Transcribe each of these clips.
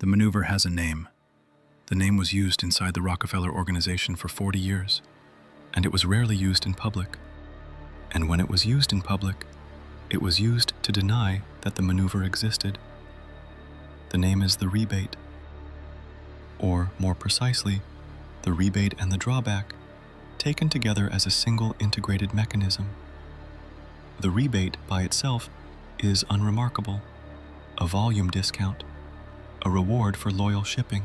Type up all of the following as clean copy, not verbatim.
The maneuver has a name. The name was used inside the Rockefeller organization for 40 years, and it was rarely used in public. And when it was used in public, it was used to deny that the maneuver existed. The name is the rebate, or more precisely, the rebate and the drawback, taken together as a single integrated mechanism. The rebate by itself is unremarkable, a volume discount, a reward for loyal shipping.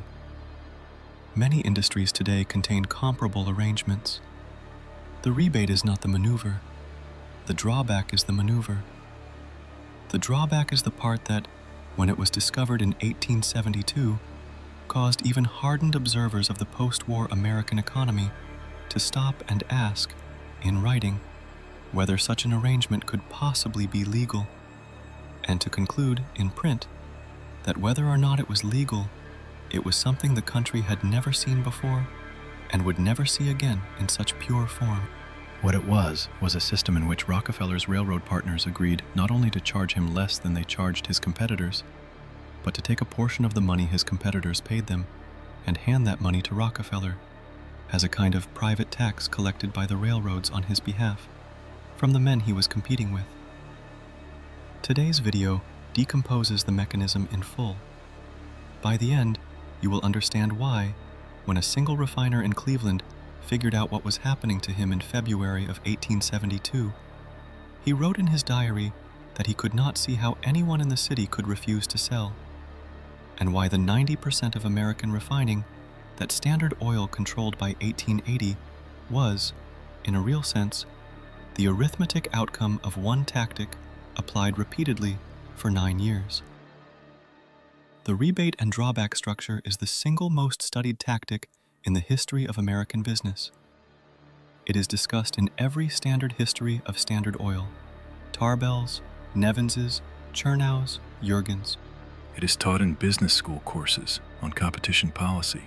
Many industries today contain comparable arrangements. The rebate is not the maneuver. The drawback is the maneuver. The drawback is the part that, when it was discovered in 1872, caused even hardened observers of the post-war American economy to stop and ask, in writing, whether such an arrangement could possibly be legal, and to conclude, in print, that whether or not it was legal, it was something the country had never seen before and would never see again in such pure form. What it was a system in which Rockefeller's railroad partners agreed not only to charge him less than they charged his competitors, but to take a portion of the money his competitors paid them and hand that money to Rockefeller as a kind of private tax collected by the railroads on his behalf from the men he was competing with. Today's video decomposes the mechanism in full. By the end, you will understand why, when a single refiner in Cleveland figured out what was happening to him in February of 1872, he wrote in his diary that he could not see how anyone in the city could refuse to sell, and why the 90% of American refining that Standard Oil controlled by 1880 was, in a real sense, the arithmetic outcome of one tactic applied repeatedly for 9 years. The rebate and drawback structure is the single most studied tactic in the history of American business. It is discussed in every standard history of Standard Oil: Tarbell's, Nevins's, Chernow's, Juergens. It is taught in business school courses on competition policy.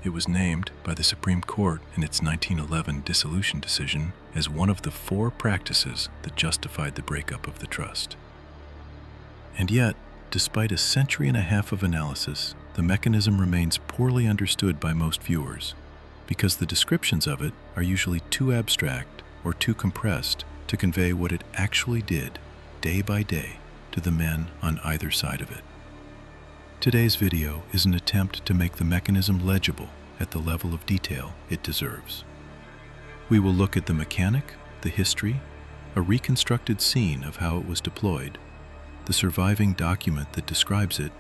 It was named by the Supreme Court in its 1911 dissolution decision as one of the 4 practices that justified the breakup of the trust. And yet, despite a century and a half of analysis, the mechanism remains poorly understood by most viewers because the descriptions of it are usually too abstract or too compressed to convey what it actually did, day by day, to the men on either side of it. Today's video is an attempt to make the mechanism legible at the level of detail it deserves. We will look at the mechanic, the history, a reconstructed scene of how it was deployed, the surviving document that describes it,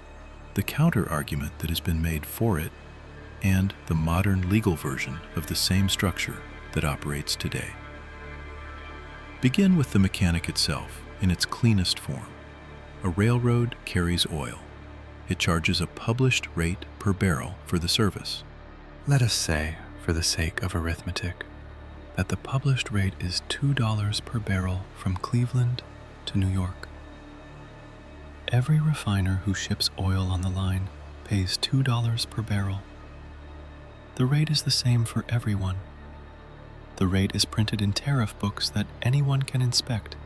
the counter-argument that has been made for it, and the modern legal version of the same structure that operates today. Begin with the mechanic itself in its cleanest form. A railroad carries oil. It charges a published rate per barrel for the service. Let us say, for the sake of arithmetic, that the published rate is $2 per barrel from Cleveland to New York. Every refiner who ships oil on the line pays $2 per barrel. The rate is the same for everyone. The rate is printed in tariff books that anyone can inspect.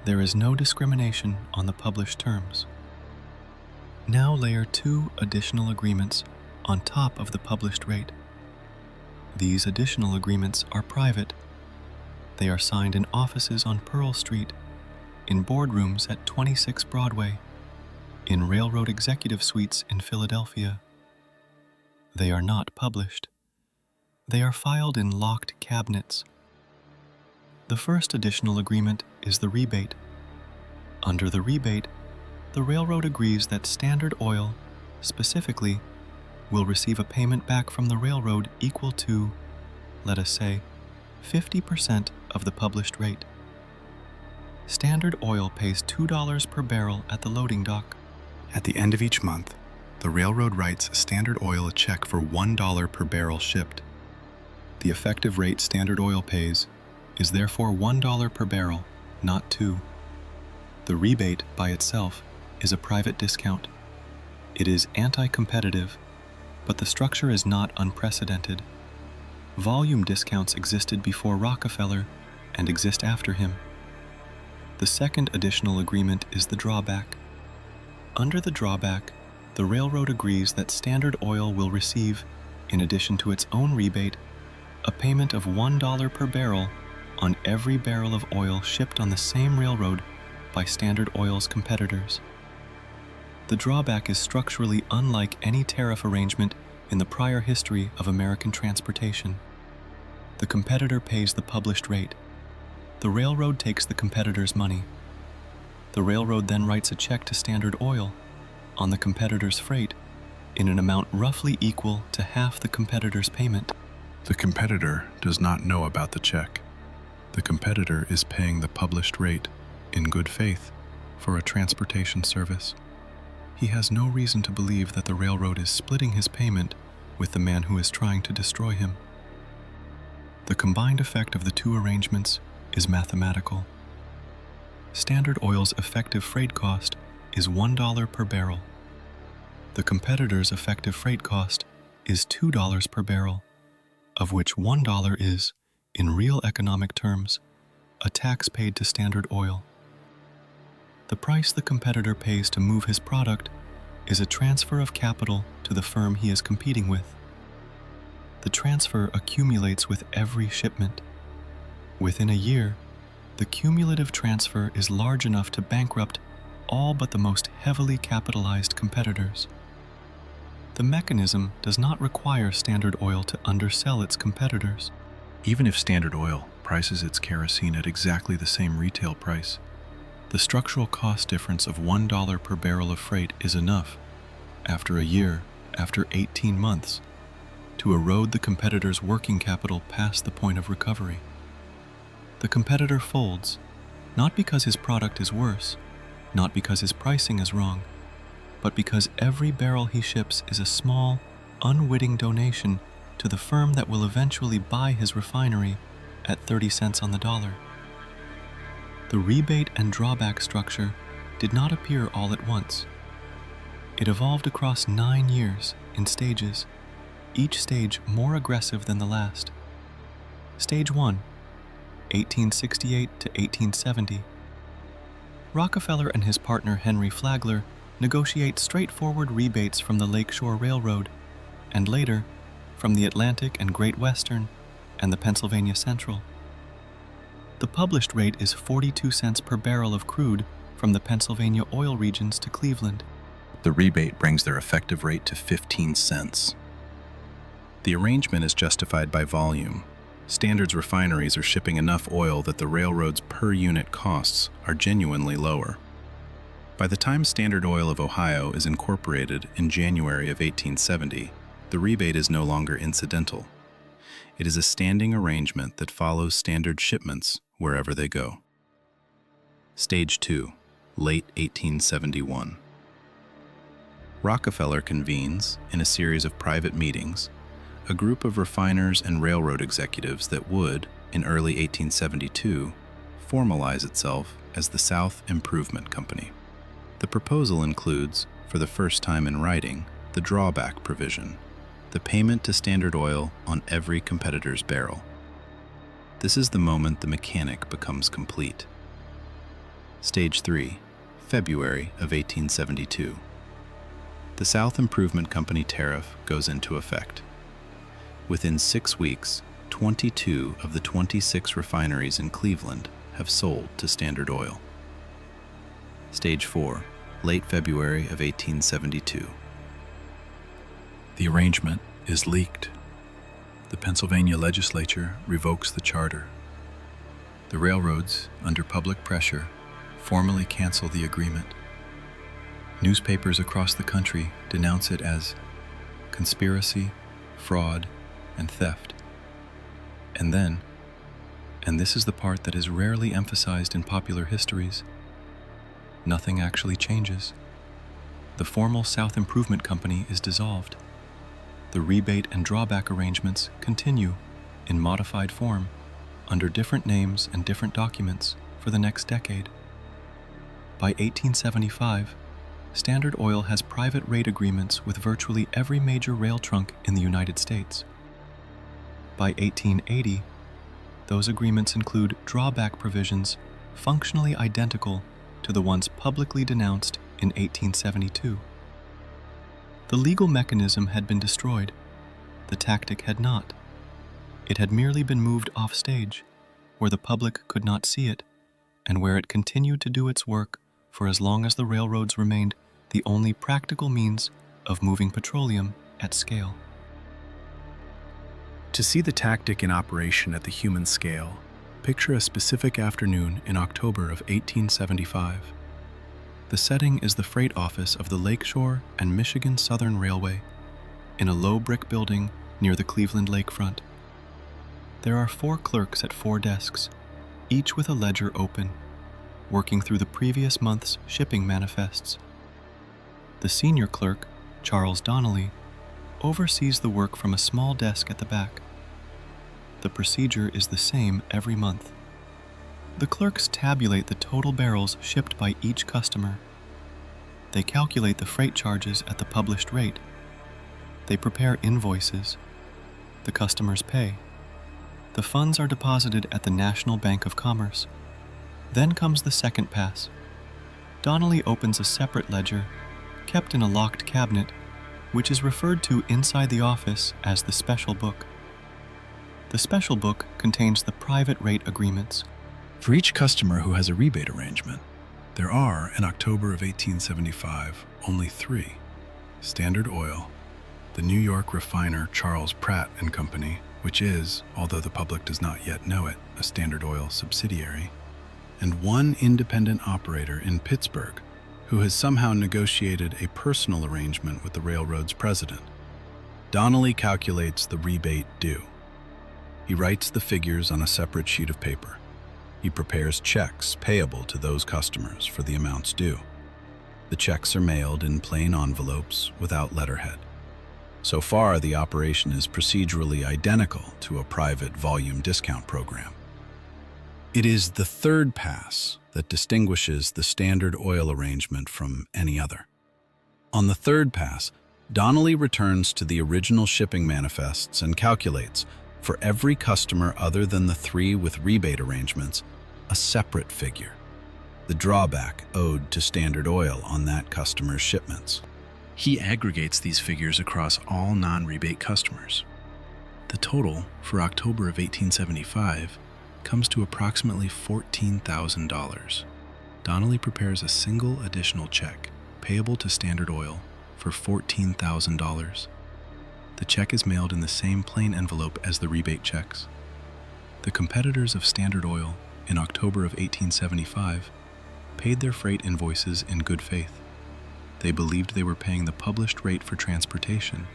There is no discrimination on the published terms. Now layer 2 additional agreements on top of the published rate. These additional agreements are private. They are signed in offices on Pearl Street, in boardrooms at 26 Broadway, in railroad executive suites in Philadelphia. They are not published. They are filed in locked cabinets. The first additional agreement is the rebate. Under the rebate, the railroad agrees that Standard Oil, specifically, will receive a payment back from the railroad equal to, let us say, 50% of the published rate. Standard Oil pays $2 per barrel at the loading dock. At the end of each month, the railroad writes Standard Oil a check for $1 per barrel shipped. The effective rate Standard Oil pays is therefore $1 per barrel, not $2. The rebate by itself is a private discount. It is anti-competitive, but the structure is not unprecedented. Volume discounts existed before Rockefeller and exist after him. The second additional agreement is the drawback. Under the drawback, the railroad agrees that Standard Oil will receive, in addition to its own rebate, a payment of $1 per barrel on every barrel of oil shipped on the same railroad by Standard Oil's competitors. The drawback is structurally unlike any tariff arrangement in the prior history of American transportation. The competitor pays the published rate. The railroad takes the competitor's money. The railroad then writes a check to Standard Oil on the competitor's freight in an amount roughly equal to half the competitor's payment. The competitor does not know about the check. The competitor is paying the published rate in good faith for a transportation service. He has no reason to believe that the railroad is splitting his payment with the man who is trying to destroy him. The combined effect of the two arrangements is mathematical. Standard Oil's effective freight cost is $1 per barrel. The competitor's effective freight cost is $2 per barrel, of which $1 is, in real economic terms, a tax paid to Standard Oil. The price the competitor pays to move his product is a transfer of capital to the firm he is competing with. The transfer accumulates with every shipment. Within a year, the cumulative transfer is large enough to bankrupt all but the most heavily capitalized competitors. The mechanism does not require Standard Oil to undersell its competitors. Even if Standard Oil prices its kerosene at exactly the same retail price, the structural cost difference of $1 per barrel of freight is enough, after a year, after 18 months, to erode the competitor's working capital past the point of recovery. The competitor folds, not because his product is worse, not because his pricing is wrong, but because every barrel he ships is a small, unwitting donation to the firm that will eventually buy his refinery at 30 cents on the dollar. The rebate and drawback structure did not appear all at once. It evolved across 9 years in stages, each stage more aggressive than the last. Stage 1, 1868 to 1870. Rockefeller and his partner Henry Flagler negotiate straightforward rebates from the Lakeshore Railroad, and later from the Atlantic and Great Western and the Pennsylvania Central. The published rate is 42 cents per barrel of crude from the Pennsylvania oil regions to Cleveland. The rebate brings their effective rate to 15 cents. The arrangement is justified by volume. Standard's refineries are shipping enough oil that the railroad's per-unit costs are genuinely lower. By the time Standard Oil of Ohio is incorporated in January of 1870, the rebate is no longer incidental. It is a standing arrangement that follows standard shipments wherever they go. Stage 2, late 1871. Rockefeller convenes, in a series of private meetings, a group of refiners and railroad executives that would, in early 1872, formalize itself as the South Improvement Company. The proposal includes, for the first time in writing, the drawback provision, the payment to Standard Oil on every competitor's barrel. This is the moment the mechanic becomes complete. Stage 3, February of 1872. The South Improvement Company tariff goes into effect. Within 6 weeks, 22 of the 26 refineries in Cleveland have sold to Standard Oil. Stage 4, late February of 1872. The arrangement is leaked. The Pennsylvania legislature revokes the charter. The railroads, under public pressure, formally cancel the agreement. Newspapers across the country denounce it as conspiracy, fraud, and theft. And then, and this is the part that is rarely emphasized in popular histories, nothing actually changes. The formal South Improvement Company is dissolved. The rebate and drawback arrangements continue in modified form under different names and different documents for the next decade. By 1875, Standard Oil has private rate agreements with virtually every major rail trunk in the United States. By 1880, those agreements include drawback provisions functionally identical to the ones publicly denounced in 1872. The legal mechanism had been destroyed. The tactic had not. It had merely been moved off stage, where the public could not see it, and where it continued to do its work for as long as the railroads remained the only practical means of moving petroleum at scale. To see the tactic in operation at the human scale, picture a specific afternoon in October of 1875. The setting is the freight office of the Lakeshore and Michigan Southern Railway in a low brick building near the Cleveland lakefront. There are 4 clerks at 4 desks, each with a ledger open, working through the previous month's shipping manifests. The senior clerk, Charles Donnelly, oversees the work from a small desk at the back. The procedure is the same every month. The clerks tabulate the total barrels shipped by each customer. They calculate the freight charges at the published rate. They prepare invoices. The customers pay. The funds are deposited at the National Bank of Commerce. Then comes the second pass. Donnelly opens a separate ledger, kept in a locked cabinet, which is referred to inside the office as the special book. The special book contains the private rate agreements. For each customer who has a rebate arrangement, there are, in October of 1875, only 3: Standard Oil, the New York refiner Charles Pratt and Company, which is, although the public does not yet know it, a Standard Oil subsidiary, and 1 independent operator in Pittsburgh, who has somehow negotiated a personal arrangement with the railroad's president. Donnelly calculates the rebate due. He writes the figures on a separate sheet of paper. He prepares checks payable to those customers for the amounts due. The checks are mailed in plain envelopes without letterhead. So far, the operation is procedurally identical to a private volume discount program. It is the third pass that distinguishes the Standard Oil arrangement from any other. On the third pass, Donnelly returns to the original shipping manifests and calculates, for every customer other than the 3 with rebate arrangements, a separate figure, the drawback owed to Standard Oil on that customer's shipments. He aggregates these figures across all non-rebate customers. The total for October of 1875 comes to approximately $14,000. Donnelly prepares a single additional check payable to Standard Oil for $14,000. The check is mailed in the same plain envelope as the rebate checks. The competitors of Standard Oil in October of 1875 paid their freight invoices in good faith. They believed they were paying the published rate for transportation.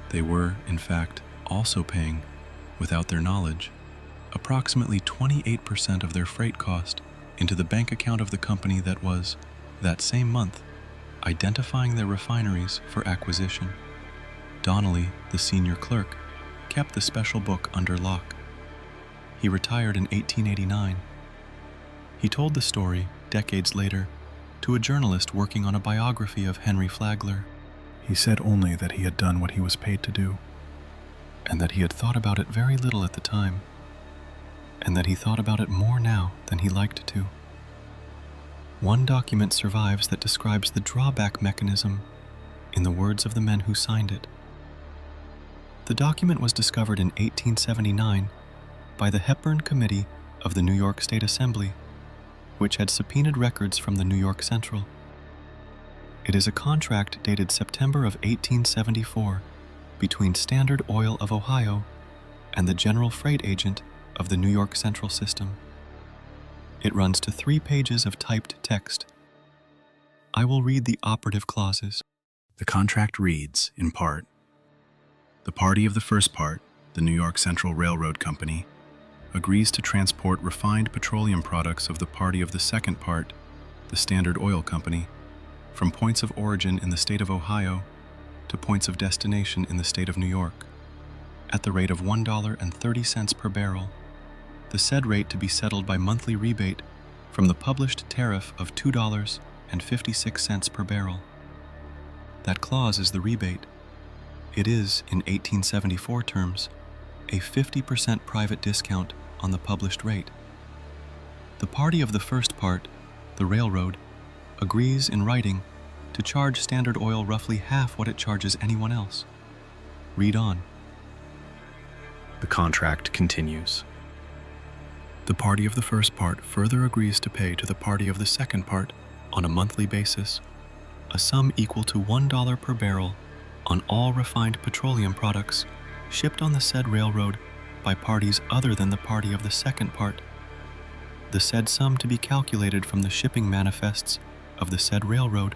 They were, in fact, also paying, without their knowledge, approximately 28% of their freight cost into the bank account of the company that was, that same month, identifying their refineries for acquisition. Donnelly, the senior clerk, kept the special book under lock. He retired in 1889. He told the story, decades later, to a journalist working on a biography of Henry Flagler. He said only that he had done what he was paid to do, and that he had thought about it very little at the time, and that he thought about it more now than he liked to. One document survives that describes the drawback mechanism in the words of the men who signed it. The document was discovered in 1879 by the Hepburn Committee of the New York State Assembly, which had subpoenaed records from the New York Central. It is a contract dated September of 1874 between Standard Oil of Ohio and the general freight agent of the New York Central System. It runs to 3 pages of typed text. I will read the operative clauses. The contract reads, in part, the party of the first part, the New York Central Railroad Company, agrees to transport refined petroleum products of the party of the second part, the Standard Oil Company, from points of origin in the state of Ohio to points of destination in the state of New York, at the rate of $1.30 per barrel, the said rate to be settled by monthly rebate from the published tariff of $2.56 per barrel. That clause is the rebate. It is, in 1874 terms, a 50% private discount on the published rate. The party of the first part, the railroad, agrees in writing to charge Standard Oil roughly half what it charges anyone else. Read on. The contract continues. The party of the first part further agrees to pay to the party of the second part, on a monthly basis, a sum equal to $1 per barrel on all refined petroleum products shipped on the said railroad by parties other than the party of the second part. The said sum to be calculated from the shipping manifests of the said railroad,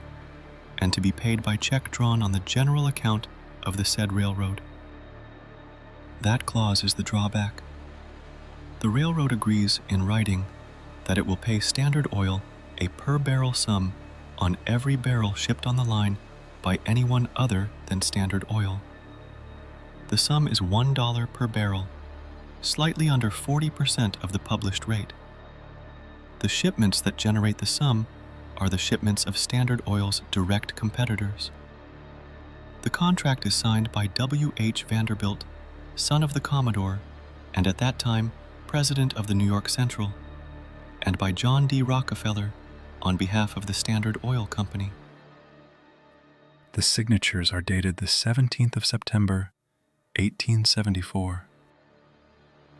and to be paid by check drawn on the general account of the said railroad. That clause is the drawback. The railroad agrees in writing that it will pay Standard Oil a per barrel sum on every barrel shipped on the line by anyone other than Standard Oil. The sum is $1 per barrel, slightly under 40% of the published rate. The shipments that generate the sum are the shipments of Standard Oil's direct competitors. The contract is signed by W. H. Vanderbilt, son of the Commodore, and at that time president of the New York Central, and by John D. Rockefeller on behalf of the Standard Oil Company. The signatures are dated the 17th of September, 1874.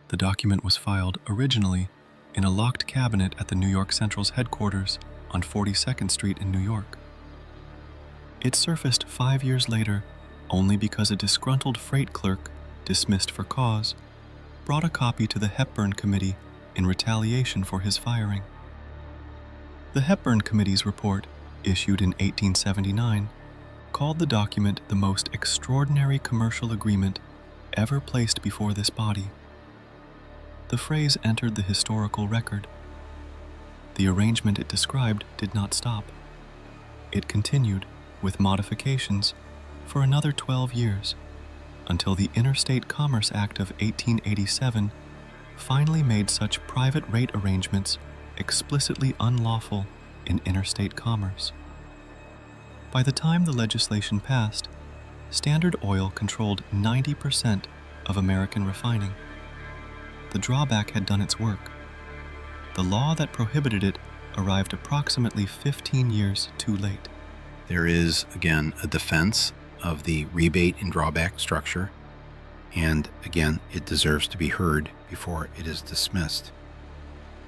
The document was filed originally in a locked cabinet at the New York Central's headquarters on 42nd Street in New York. It surfaced 5 years later only because a disgruntled freight clerk, dismissed for cause, brought a copy to the Hepburn Committee in retaliation for his firing. The Hepburn Committee's report, issued in 1879, called the document the most extraordinary commercial agreement ever placed before this body. The phrase entered the historical record. The arrangement it described did not stop. It continued, with modifications, for another 12 years, until the Interstate Commerce Act of 1887 finally made such private rate arrangements explicitly unlawful in interstate commerce. By the time the legislation passed, Standard Oil controlled 90% of American refining. The drawback had done its work. The law that prohibited it arrived approximately 15 years too late. There is, again, a defense of the rebate and drawback structure, and again, it deserves to be heard before it is dismissed.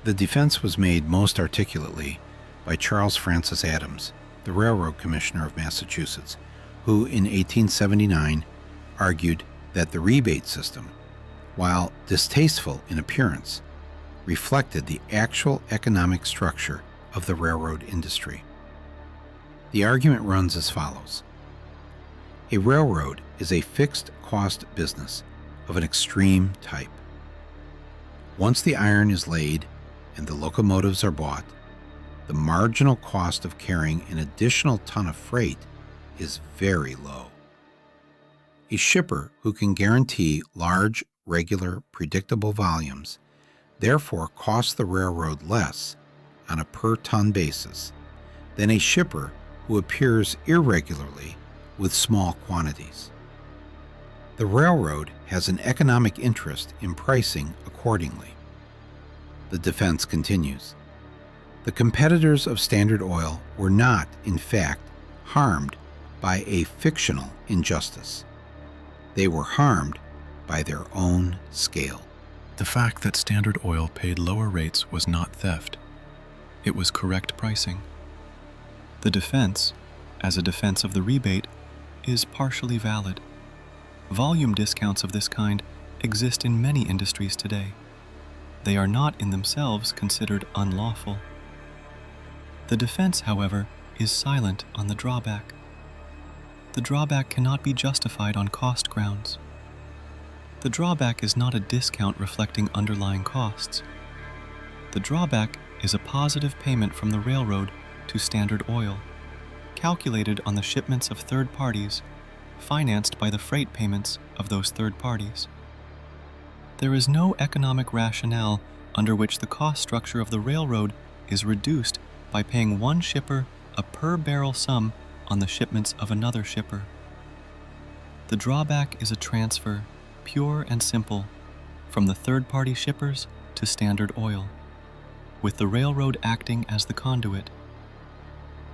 The defense was made most articulately by Charles Francis Adams, the Railroad Commissioner of Massachusetts, who in 1879 argued that the rebate system, while distasteful in appearance, reflected the actual economic structure of the railroad industry. The argument runs as follows. A railroad is a fixed-cost business of an extreme type. Once the iron is laid and the locomotives are bought, the marginal cost of carrying an additional ton of freight is very low. A shipper who can guarantee large, regular, predictable volumes therefore costs the railroad less on a per-ton basis than a shipper who appears irregularly with small quantities. The railroad has an economic interest in pricing accordingly. The defense continues. The competitors of Standard Oil were not, in fact, harmed by a fictional injustice. They were harmed by their own scale. The fact that Standard Oil paid lower rates was not theft. It was correct pricing. The defense, as a defense of the rebate, is partially valid. Volume discounts of this kind exist in many industries today. They are not in themselves considered unlawful. The defense, however, is silent on the drawback. The drawback cannot be justified on cost grounds. The drawback is not a discount reflecting underlying costs. The drawback is a positive payment from the railroad to Standard Oil, calculated on the shipments of third parties, financed by the freight payments of those third parties. There is no economic rationale under which the cost structure of the railroad is reduced by paying one shipper a per-barrel sum on the shipments of another shipper. The drawback is a transfer, pure and simple, from the third-party shippers to Standard Oil, with the railroad acting as the conduit.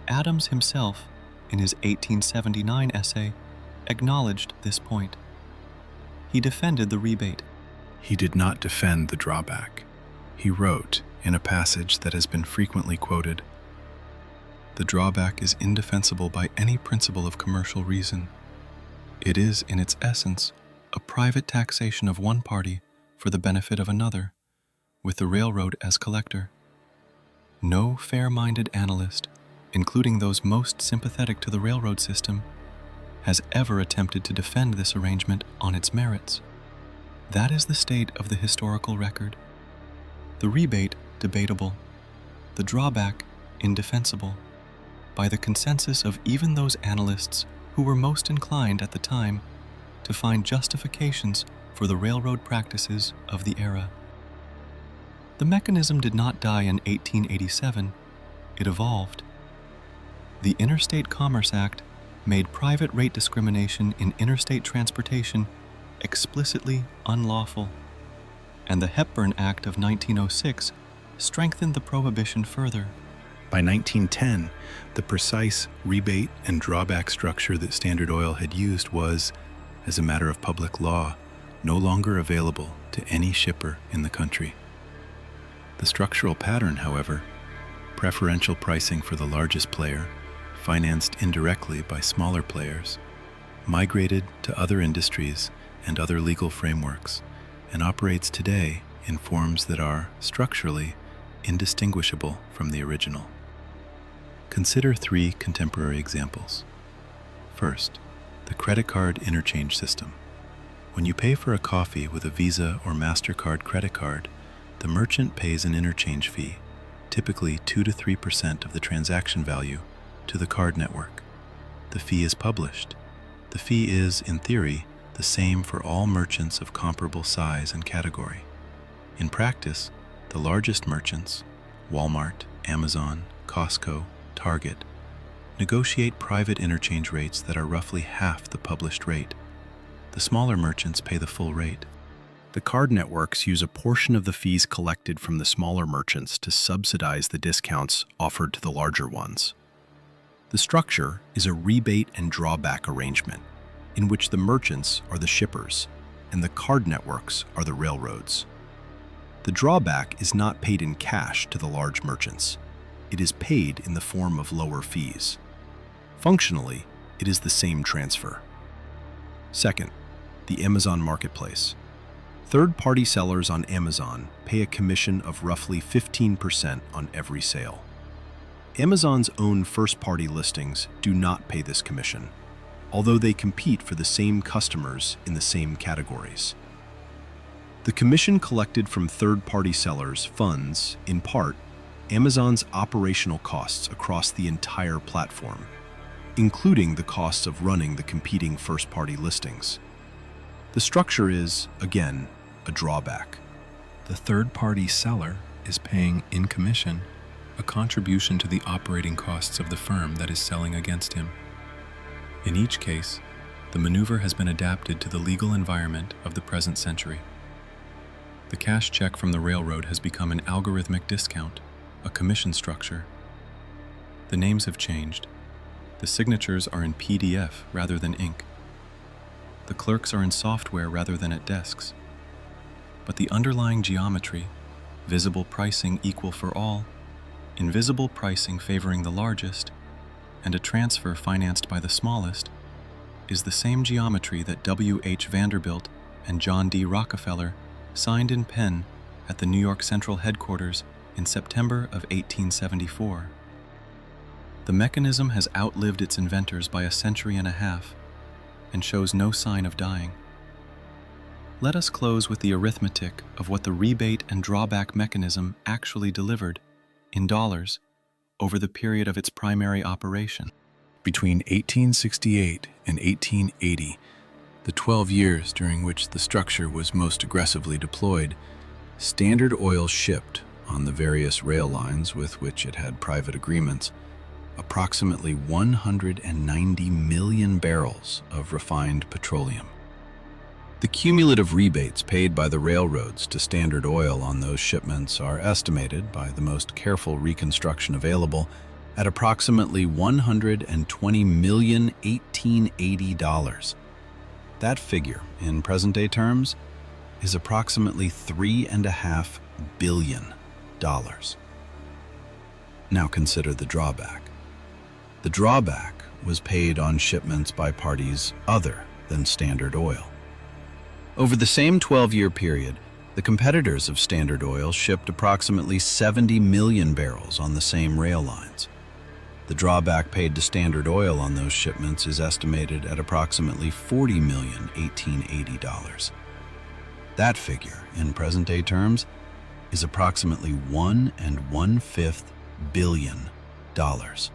Adams himself, in his 1879 essay, acknowledged this point. He defended the rebate. He did not defend the drawback. He wrote, in a passage that has been frequently quoted, "The drawback is indefensible by any principle of commercial reason. It is, in its essence, a private taxation of one party for the benefit of another, with the railroad as collector. No fair-minded analyst, including those most sympathetic to the railroad system, has ever attempted to defend this arrangement on its merits. That is the state of the historical record. The rebate, debatable. The drawback, indefensible, by the consensus of even those analysts who were most inclined at the time to find justifications for the railroad practices of the era." The mechanism did not die in 1887, it evolved. The Interstate Commerce Act made private rate discrimination in interstate transportation explicitly unlawful, and the Hepburn Act of 1906 strengthened the prohibition further. By 1910, the precise rebate and drawback structure that Standard Oil had used was, as a matter of public law, no longer available to any shipper in the country. The structural pattern, however, preferential pricing for the largest player, financed indirectly by smaller players, migrated to other industries and other legal frameworks, and operates today in forms that are, structurally, indistinguishable from the original. Consider 3 contemporary examples. First, the credit card interchange system. When you pay for a coffee with a Visa or MasterCard credit card, the merchant pays an interchange fee, typically 2 to 3% of the transaction value, to the card network. The fee is published. The fee is, in theory, the same for all merchants of comparable size and category. In practice, the largest merchants, Walmart, Amazon, Costco, Target, negotiate private interchange rates that are roughly half the published rate. The smaller merchants pay the full rate. The card networks use a portion of the fees collected from the smaller merchants to subsidize the discounts offered to the larger ones. The structure is a rebate and drawback arrangement, in which the merchants are the shippers and the card networks are the railroads. The drawback is not paid in cash to the large merchants. It is paid in the form of lower fees. Functionally, it is the same transfer. Second, the Amazon marketplace. Third-party sellers on Amazon pay a commission of roughly 15% on every sale. Amazon's own first-party listings do not pay this commission, although they compete for the same customers in the same categories. The commission collected from third-party sellers funds, in part, Amazon's operational costs across the entire platform, including the costs of running the competing first-party listings. The structure is, again, a drawback. The third-party seller is paying, in commission, a contribution to the operating costs of the firm that is selling against him. In each case, the maneuver has been adapted to the legal environment of the present century. The cash check from the railroad has become an algorithmic discount, a commission structure. The names have changed. The signatures are in PDF rather than ink. The clerks are in software rather than at desks. But the underlying geometry, visible pricing equal for all, invisible pricing favoring the largest, and a transfer financed by the smallest, is the same geometry that W.H. Vanderbilt and John D. Rockefeller signed in pen at the New York Central headquarters in September of 1874. The mechanism has outlived its inventors by a century and a half and shows no sign of dying. Let us close with the arithmetic of what the rebate and drawback mechanism actually delivered, in dollars, over the period of its primary operation. Between 1868 and 1880, the 12 years during which the structure was most aggressively deployed, Standard Oil shipped, on the various rail lines with which it had private agreements, approximately 190 million barrels of refined petroleum. The cumulative rebates paid by the railroads to Standard Oil on those shipments are estimated, by the most careful reconstruction available, at approximately $120,018,080. That figure, in present-day terms, is approximately $3.5 billion. Now consider the drawback. The drawback was paid on shipments by parties other than Standard Oil. Over the same 12-year period, the competitors of Standard Oil shipped approximately 70 million barrels on the same rail lines. The drawback paid to Standard Oil on those shipments is estimated at approximately $40,018,080. That figure, in present-day terms, is approximately $1.15 billion. The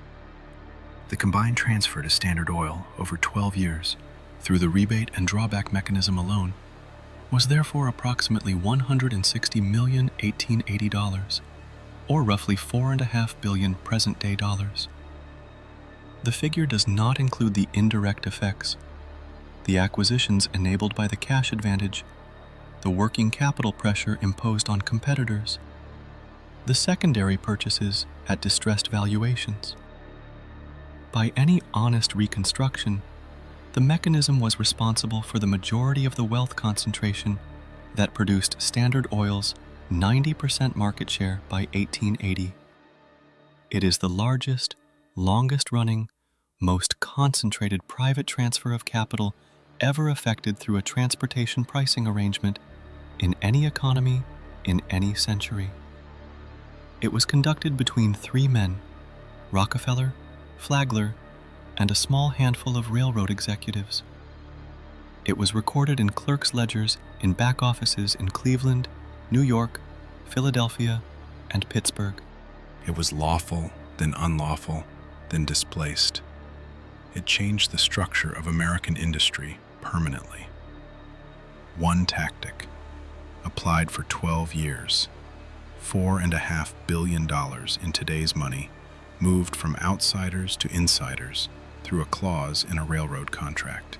combined transfer to Standard Oil over 12 years, through the rebate and drawback mechanism alone, was therefore approximately $160,018,080, or roughly $4.5 billion present-day dollars. The figure does not include the indirect effects, the acquisitions enabled by the cash advantage, the working capital pressure imposed on competitors, the secondary purchases at distressed valuations. By any honest reconstruction, the mechanism was responsible for the majority of the wealth concentration that produced Standard Oil's 90% market share by 1880. It is the largest, longest-running, most concentrated private transfer of capital ever effected through a transportation pricing arrangement in any economy in any century. It was conducted between three men, Rockefeller, Flagler, and a small handful of railroad executives. It was recorded in clerks' ledgers in back offices in Cleveland, New York, Philadelphia, and Pittsburgh. It was lawful, then unlawful, then displaced. It changed the structure of American industry permanently. One tactic, applied for 12 years, $4.5 billion in today's money, moved from outsiders to insiders through a clause in a railroad contract.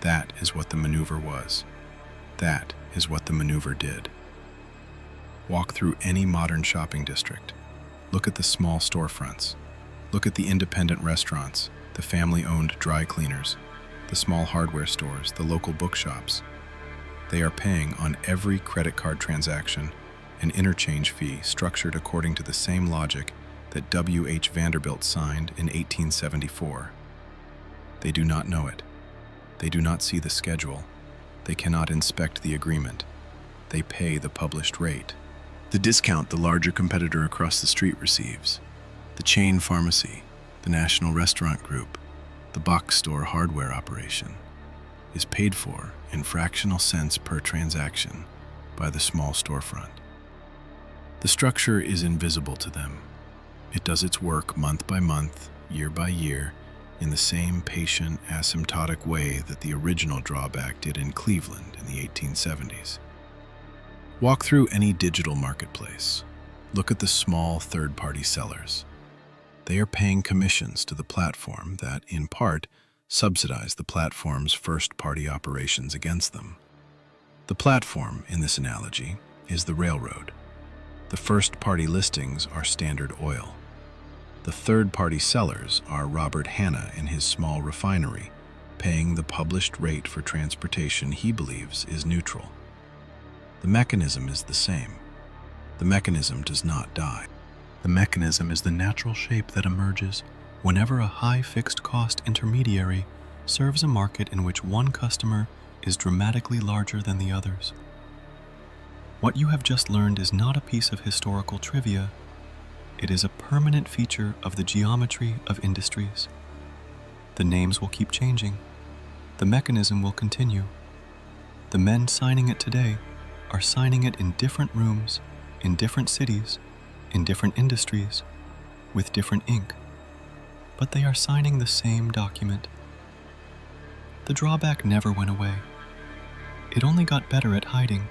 That is what the maneuver was. That is what the maneuver did. Walk through any modern shopping district. Look at the small storefronts. Look at the independent restaurants, the family-owned dry cleaners, the small hardware stores, the local bookshops. They are paying on every credit card transaction an interchange fee structured according to the same logic that W.H. Vanderbilt signed in 1874. They do not know it. They do not see the schedule. They cannot inspect the agreement. They pay the published rate. The discount the larger competitor across the street receives, the chain pharmacy, the national restaurant group, the box store hardware operation, is paid for in fractional cents per transaction by the small storefront. The structure is invisible to them. It does its work month by month, year by year, in the same patient, asymptotic way that the original drawback did in Cleveland in the 1870s. Walk through any digital marketplace. Look at the small third-party sellers. They are paying commissions to the platform that, in part, subsidize the platform's first-party operations against them. The platform, in this analogy, is the railroad. The first-party listings are Standard Oil. The third-party sellers are Robert Hanna and his small refinery, paying the published rate for transportation he believes is neutral. The mechanism is the same. The mechanism does not die. The mechanism is the natural shape that emerges whenever a high fixed cost intermediary serves a market in which one customer is dramatically larger than the others. What you have just learned is not a piece of historical trivia. It is a permanent feature of the geometry of industries. The names will keep changing. The mechanism will continue. The men signing it today are signing it in different rooms, in different cities, in different industries, with different ink. But they are signing the same document. The drawback never went away. It only got better at hiding.